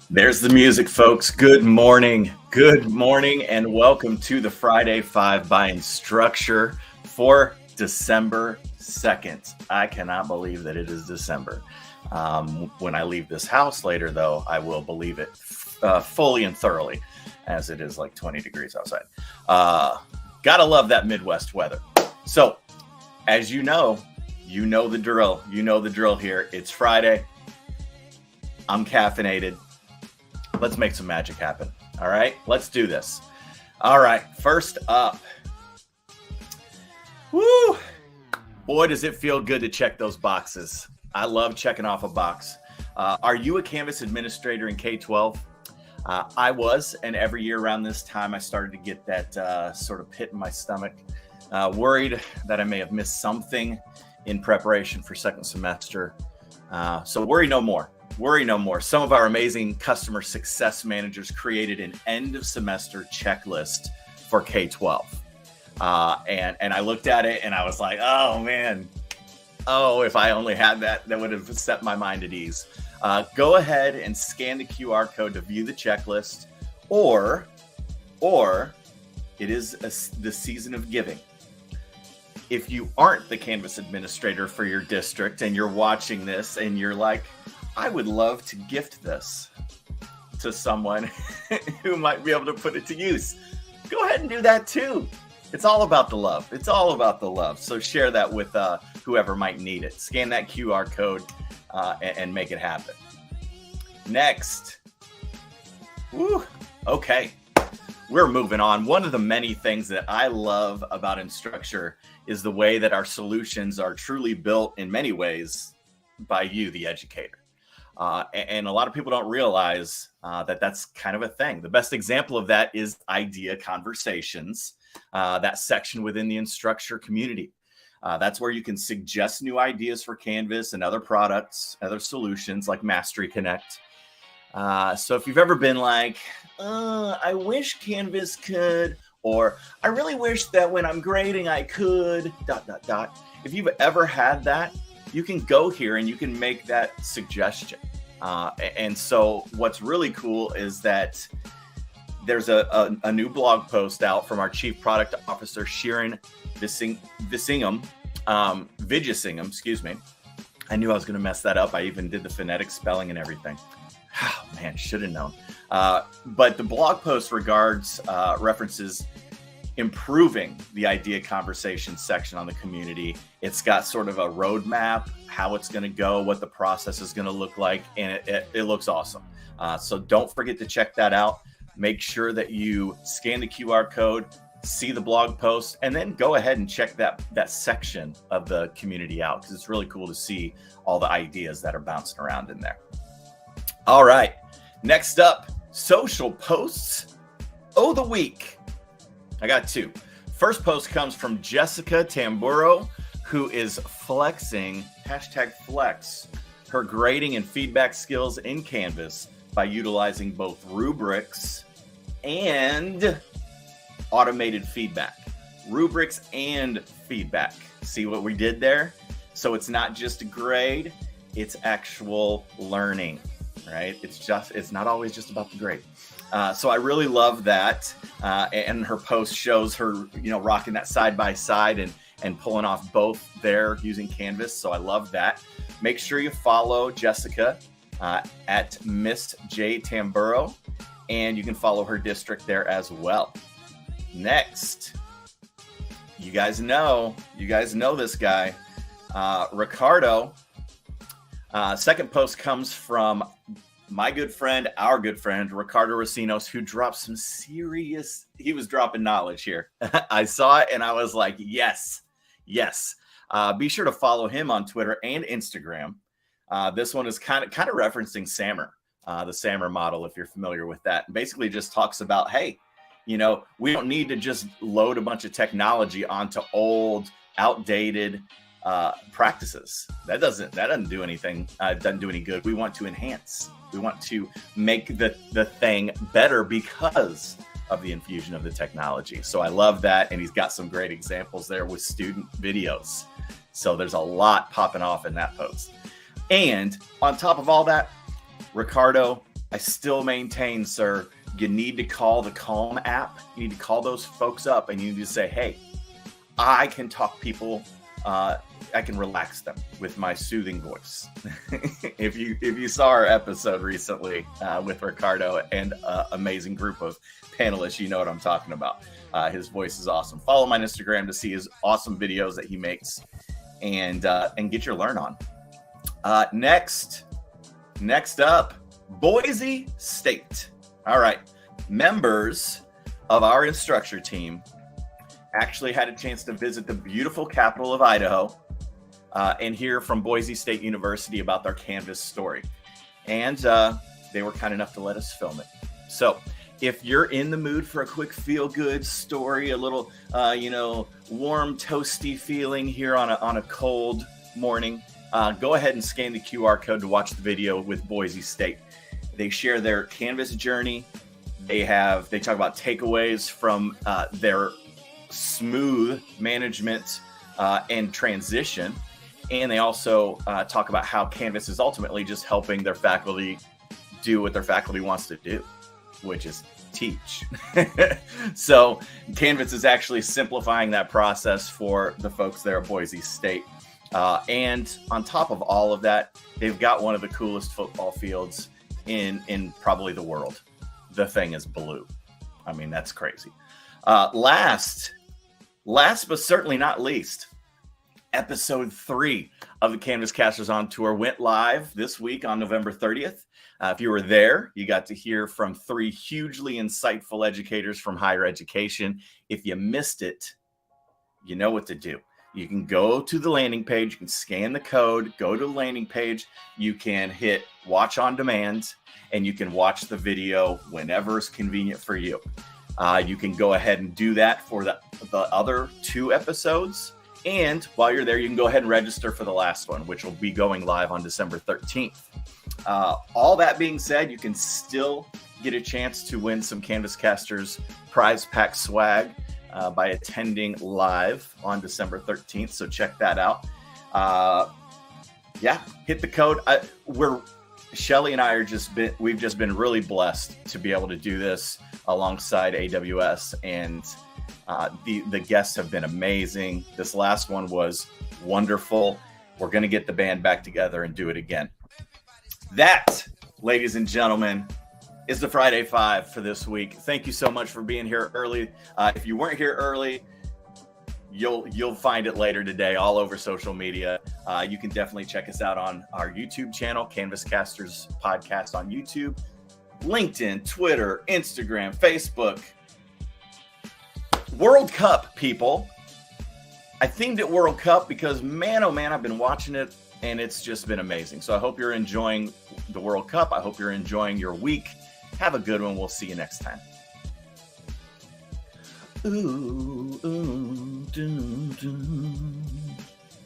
There's the music, folks. Good morning, and welcome to the Friday 5 by Instructure for December 2nd. I cannot believe that it is December. When I leave this house later, though, I will believe it fully and thoroughly, as it is like 20 degrees outside. Gotta love that Midwest weather. So, as you know the drill. You know the drill here. It's Friday. I'm caffeinated. Let's make some magic happen. All right, let's do this. All right, first up. Woo! Boy, does it feel good to check those boxes. I love checking off a box. Are you a Canvas administrator in K-12? I was, and every year around this time, I started to get that sort of pit in my stomach, worried that I may have missed something in preparation for second semester. So worry no more. Worry no more. Some of our amazing customer success managers created an end of semester checklist for K-12. And I looked at it and I was like, oh man, if I only had that would have set my mind at ease. Go ahead and scan the QR code to view the checklist, or it is the season of giving. If you aren't the Canvas administrator for your district and you're watching this and you're like, I would love to gift this to someone who might be able to put it to use, go ahead and do that too. It's all about the love. It's all about the love. So share that with whoever might need it. Scan that QR code and make it happen. Next. Woo. Okay. We're moving on. One of the many things that I love about Instructure is the way that our solutions are truly built in many ways by you, the educator. And a lot of people don't realize that that's kind of a thing. The best example of that is idea conversations, that section within the Instructure community. That's where you can suggest new ideas for Canvas and other products, other solutions like Mastery Connect. So if you've ever been like, I wish Canvas could, or I really wish that when I'm grading I could, ... If you've ever had that, you can go here and you can make that suggestion. And so what's really cool is that there's a new blog post out from our Chief Product Officer, Sharon Visingham, excuse me. I knew I was going to mess that up. I even did the phonetic spelling and everything. Oh, man, should have known. But the blog post references improving the idea conversation section on the community. It's got sort of a roadmap, how it's going to go, what the process is going to look like, and it looks awesome. So don't forget to check that out. Make sure that you scan the QR code, see the blog post, and then go ahead and check that section of the community out, because it's really cool to see all the ideas that are bouncing around in there. All right, next up, social posts of the week. I got two. First post comes from Jessica Tamburo, who is flexing, #flex, her grading and feedback skills in Canvas by utilizing both rubrics and automated feedback. Rubrics and feedback. See what we did there? So it's not just a grade, it's actual learning, right? It's not always just about the grade. So I really love that. And her post shows her, rocking that side by side and pulling off both there using Canvas. So I love that. Make sure you follow Jessica at Miss J Tamburo, and you can follow her district there as well. Next, you guys know this guy, Ricardo. Second post comes from our good friend, Ricardo Racinos, who dropped he was dropping knowledge here. I saw it and I was like, yes. Be sure to follow him on Twitter and Instagram. This one is kind of referencing SAMR, the SAMR model, if you're familiar with that. Basically just talks about, hey, we don't need to just load a bunch of technology onto old, outdated practices. That doesn't do anything. It doesn't do any good. We want to enhance. We want to make the thing better because of the infusion of the technology. So I love that. And he's got some great examples there with student videos. So there's a lot popping off in that post. And on top of all that, Ricardo I still maintain, sir, you need to call the Calm app. You need to call those folks up and you need to say, hey, I can talk people. I can relax them with my soothing voice. If you saw our episode recently with Ricardo and an amazing group of panelists, you know what I'm talking about. His voice is awesome. Follow him on Instagram to see his awesome videos that he makes and get your learn on. Next up, Boise State. All right. Members of our Instructure team actually had a chance to visit the beautiful capital of Idaho and hear from Boise State University about their Canvas story. And they were kind enough to let us film it. So if you're in the mood for a quick feel-good story, a little, warm, toasty feeling here on a cold morning, go ahead and scan the QR code to watch the video with Boise State. They share their Canvas journey. They talk about takeaways from their smooth management and transition. And they also talk about how Canvas is ultimately just helping their faculty do what their faculty wants to do, which is teach. So Canvas is actually simplifying that process for the folks there at Boise State. And on top of all of that, they've got one of the coolest football fields in probably the world. The thing is blue. I mean, that's crazy. Last but certainly not least, episode 3 of the Canvascasters on Tour went live this week on November 30th. If you were there, you got to hear from 3 hugely insightful educators from higher education. If you missed it, you know what to do. You can go to the landing page, you can scan the code, go to the landing page, you can hit watch on demand, and you can watch the video whenever it's convenient for you. You can go ahead and do that for the other 2 episodes. And while you're there, you can go ahead and register for the last one, which will be going live on December 13th. All that being said, you can still get a chance to win some Canvascasters prize pack swag by attending live on December 13th. So check that out. Hit the code. Shelly and I we've just been really blessed to be able to do this alongside AWS, and the guests have been amazing. This last one was wonderful. We're going to get the band back together and do it again. That, ladies and gentlemen, is the Friday 5 for this week. Thank you so much for being here early. If you weren't here early, you'll find it later today all over social media. You can definitely check us out on our YouTube channel, Canvascasters Podcast on YouTube, LinkedIn, Twitter, Instagram, Facebook. World Cup, people. I themed it World Cup because, man, oh man, I've been watching it and it's just been amazing. So I hope you're enjoying the World Cup. I hope you're enjoying your week. Have a good one. We'll see you next time. Ooh, ooh, doo, doo.